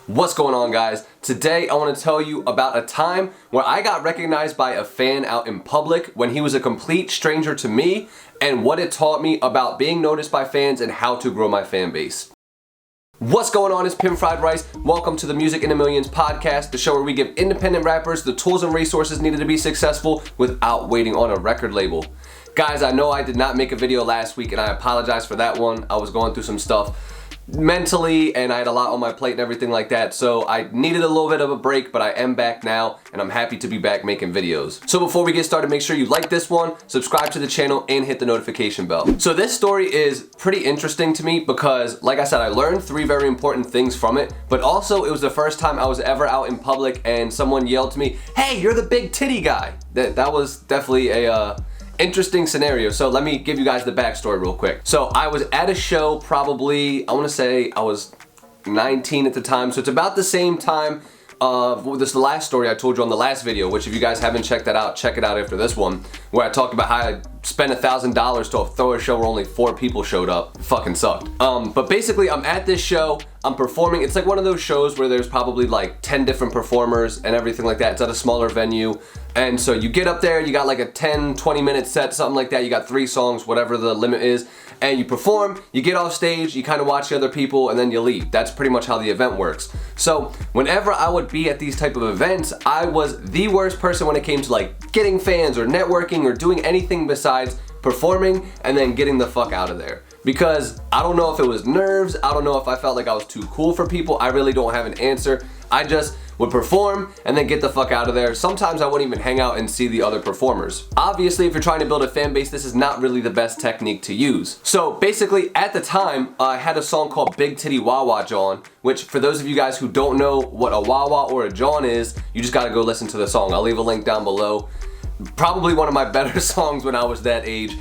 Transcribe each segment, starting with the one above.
What's going on, guys? Today I want to tell you about a time where I got recognized by a fan out in public when he was a complete stranger to me, and what it taught me about being noticed by fans and how to grow my fan base. What's going on? It's Pim Fried Rice. Welcome to the Music in the Millions podcast, the show where we give independent rappers the tools and resources needed to be successful without waiting on a record label. Guys, I know I did not make a video last week and I apologize for that one. I was going through some stuff mentally and I had a lot on my plate and everything like that, so I needed a little bit of a break, but I am back now and I'm happy to be back making videos. So before we get started, make sure you like this one, subscribe to the channel, and hit the notification bell. So this story is pretty interesting to me because, like I said, I learned three very important things from it, but also it was the first time I was ever out in public and someone yelled to me, "Hey, you're the big titty guy." That was definitely a interesting scenario. So let me give you guys the backstory real quick. So I was at a show probably, I want to say I was 19 at the time. So it's about the same time of this, the last story I told you on the last video, which if you guys haven't checked that out, check it out after this one, where I talked about how I spent $1,000 to throw a show where only 4 people showed up. It fucking sucked. But basically I'm at this show, I'm performing. It's like one of those shows where there's probably like 10 different performers and everything like that. It's at a smaller venue. And so you get up there, you got like a 10-20 minute set, something like that. You got 3 songs, whatever the limit is, and you perform, you get off stage, you kind of watch the other people, and then you leave. That's pretty much how the event works. So whenever I would be at these type of events, I was the worst person when it came to like getting fans or networking or doing anything besides performing and then getting the fuck out of there. Because I don't know if it was nerves, I don't know if I felt like I was too cool for people, I really don't have an answer. I just would perform and then get the fuck out of there. Sometimes I wouldn't even hang out and see the other performers. Obviously, if you're trying to build a fan base, this is not really the best technique to use. So basically, at the time, I had a song called Big Titty Wawa John, which for those of you guys who don't know what a Wawa or a John is, you just gotta go listen to the song. I'll leave a link down below. Probably one of my better songs when I was that age.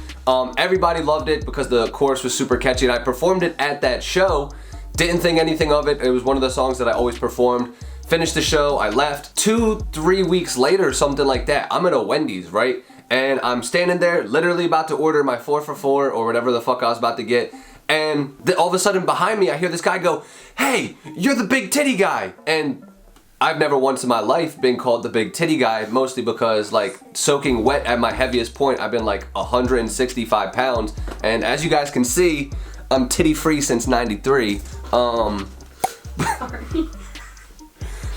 Everybody loved it because the chorus was super catchy and I performed it at that show. Didn't think anything of it. It was one of the songs that I always performed. Finished the show, I left. 2-3 weeks later, something like that, I'm at a Wendy's, right? And I'm standing there, literally about to order my 4 for $4 or whatever the fuck I was about to get. And all of a sudden behind me, I hear this guy go, "Hey, you're the big titty guy." And I've never once in my life been called the big titty guy, mostly because like soaking wet at my heaviest point, I've been like 165 pounds. And as you guys can see, I'm titty free since 93. Sorry.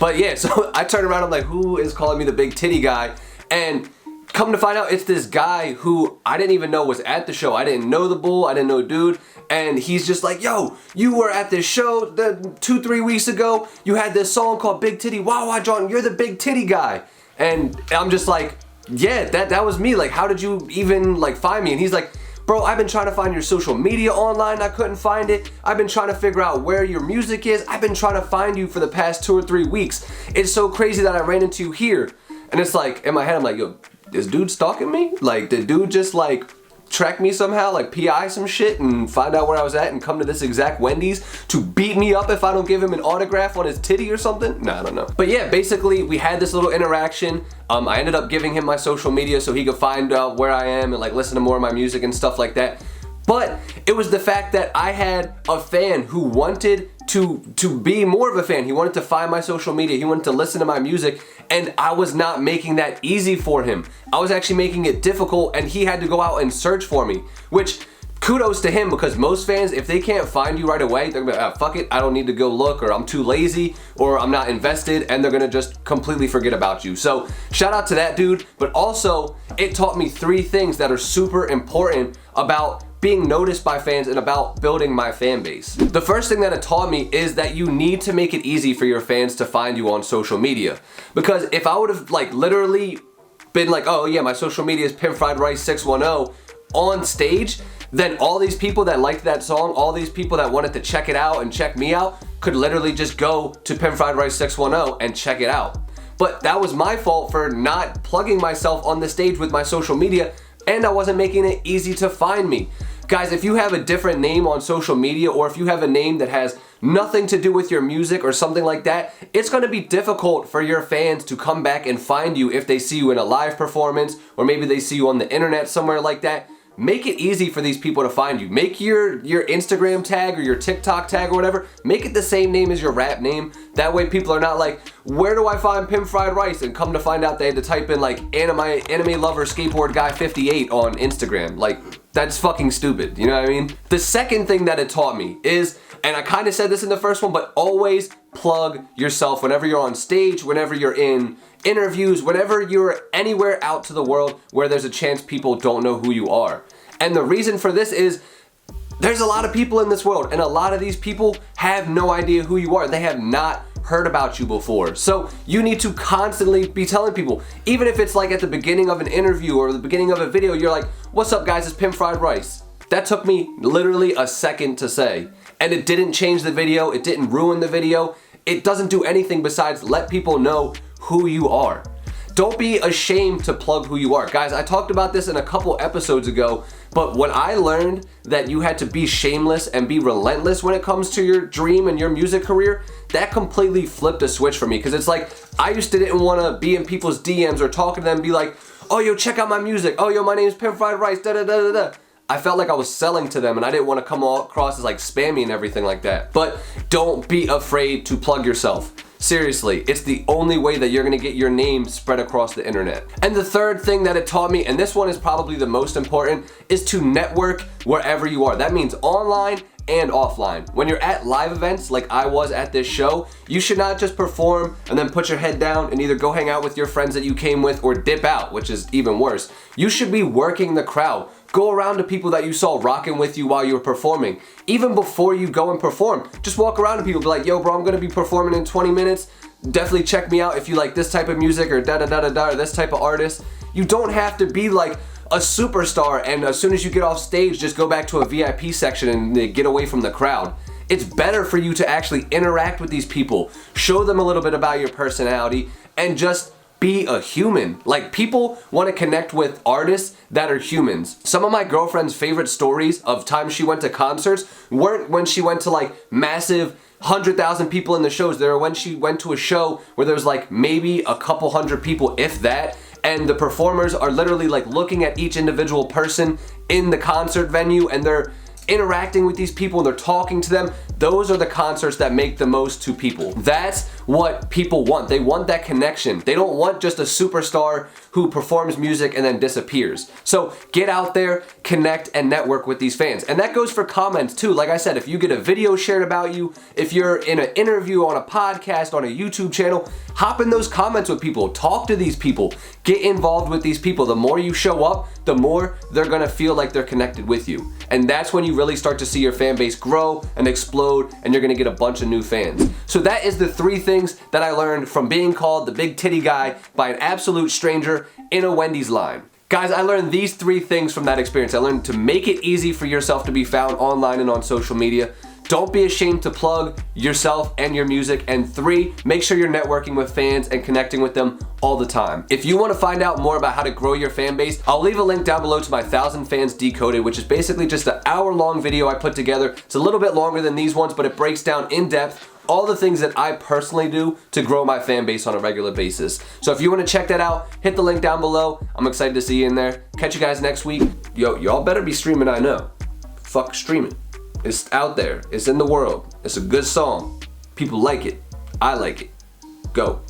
But yeah, so I turned around, I'm like, who is calling me the big titty guy? And come to find out, it's this guy who I didn't even know was at the show. I didn't know the bull, I didn't know dude. And he's just like, "Yo, you were at this show 2-3 weeks ago. You had this song called Big Titty Wawa John. You're the big titty guy." And I'm just like, yeah, that was me. Like, how did you even like find me? And he's like, "Bro, I've been trying to find your social media online. I couldn't find it. I've been trying to figure out where your music is. I've been trying to find you for the past 2 or 3 weeks. It's so crazy that I ran into you here." And it's like, in my head, I'm like, yo, this dude stalking me? Like, did dude just like track me somehow, like PI some shit and find out where I was at and come to this exact Wendy's to beat me up if I don't give him an autograph on his titty or something? No, I don't know. But yeah, basically we had this little interaction. I ended up giving him my social media so he could find out where I am and like listen to more of my music and stuff like that. But it was the fact that I had a fan who wanted to be more of a fan. He wanted to find my social media. He wanted to listen to my music, and I was not making that easy for him. I was actually making it difficult, and he had to go out and search for me, which kudos to him, because most fans, if they can't find you right away, they're gonna be like, "Ah, fuck it, I don't need to go look," or "I'm too lazy," or "I'm not invested," and they're gonna just completely forget about you. So shout out to that dude, but also it taught me 3 things that are super important about being noticed by fans and about building my fan base. The first thing that it taught me is that you need to make it easy for your fans to find you on social media. Because if I would have like literally been like, "Oh yeah, my social media is Pim Fried Rice 610 on stage," then all these people that liked that song, all these people that wanted to check it out and check me out could literally just go to Pim Fried Rice 610 and check it out. But that was my fault for not plugging myself on the stage with my social media, and I wasn't making it easy to find me. Guys, if you have a different name on social media, or if you have a name that has nothing to do with your music or something like that, it's going to be difficult for your fans to come back and find you if they see you in a live performance, or maybe they see you on the internet somewhere like that. make it easy for these people to find you. Make your Instagram tag or your TikTok tag or whatever, make it the same name as your rap name. That way people are not like, where do I find Pimp Fried Rice? And come to find out they had to type in like anime lover skateboard guy 58 on Instagram. Like, that's fucking stupid, you know what I mean? The second thing that it taught me is, and I kind of said this in the first one, but always plug yourself whenever you're on stage, whenever you're in interviews, whenever you're anywhere out to the world where there's a chance people don't know who you are. And the reason for this is there's a lot of people in this world, and a lot of these people have no idea who you are. They have not heard about you before. So you need to constantly be telling people, even if it's like at the beginning of an interview or the beginning of a video, you're like, what's up guys, it's Pimp Fried Rice. That took me literally a second to say. And it didn't change the video, it didn't ruin the video, it doesn't do anything besides let people know who you are. Don't be ashamed to plug who you are. Guys, I talked about this in a couple episodes ago, but when I learned that you had to be shameless and be relentless when it comes to your dream and your music career, that completely flipped a switch for me. Because it's like, I used to didn't want to be in people's DMs or talking to them and be like, oh yo, check out my music, oh yo, my name's Pimp Fried Rice, da da da da da. I felt like I was selling to them and I didn't want to come across as like spammy and everything like that. But don't be afraid to plug yourself. Seriously, it's the only way that you're gonna get your name spread across the internet. And the third thing that it taught me, and this one is probably the most important, is to network wherever you are. That means online and offline. When you're at live events like I was at this show, you should not just perform and then put your head down and either go hang out with your friends that you came with or dip out, which is even worse. You should be working the crowd. Go around to people that you saw rocking with you while you were performing. Even before you go and perform, just walk around to people, be like, yo bro, I'm gonna be performing in 20 minutes. Definitely check me out if you like this type of music or da da da da da, or this type of artist. You don't have to be like a superstar and as soon as you get off stage, just go back to a VIP section and get away from the crowd. It's better for you to actually interact with these people, show them a little bit about your personality, and just be a human. Like, people want to connect with artists that are humans. Some of my girlfriend's favorite stories of times she went to concerts weren't when she went to like massive 100,000 people in the shows. They were when she went to a show where there was like maybe a couple hundred people, if that, and the performers are literally like looking at each individual person in the concert venue and they're interacting with these people and they're talking to them. Those are the concerts that make the most to people. That's what people want. They want that connection. They don't want just a superstar who performs music and then disappears. So get out there, connect, and network with these fans. And that goes for comments too. Like I said, if you get a video shared about you, if you're in an interview on a podcast, on a YouTube channel, hop in those comments with people. Talk to these people. Get involved with these people. The more you show up, the more they're gonna feel like they're connected with you. And that's when you really start to see your fan base grow and explode, and you're gonna get a bunch of new fans. So that is the 3 things that I learned from being called the big titty guy by an absolute stranger in a Wendy's line. Guys, I learned these 3 things from that experience. I learned to make it easy for yourself to be found online and on social media. Don't be ashamed to plug yourself and your music. And 3, make sure you're networking with fans and connecting with them all the time. If you want to find out more about how to grow your fan base, I'll leave a link down below to my 1,000 Fans Decoded, which is basically just an hour-long video I put together. It's a little bit longer than these ones, but it breaks down in depth all the things that I personally do to grow my fan base on a regular basis. So if you want to check that out, hit the link down below. I'm excited to see you in there. Catch you guys next week. Yo, y'all better be streaming, I know. Fuck streaming. It's out there. It's in the world. It's a good song. People like it. I like it. Go.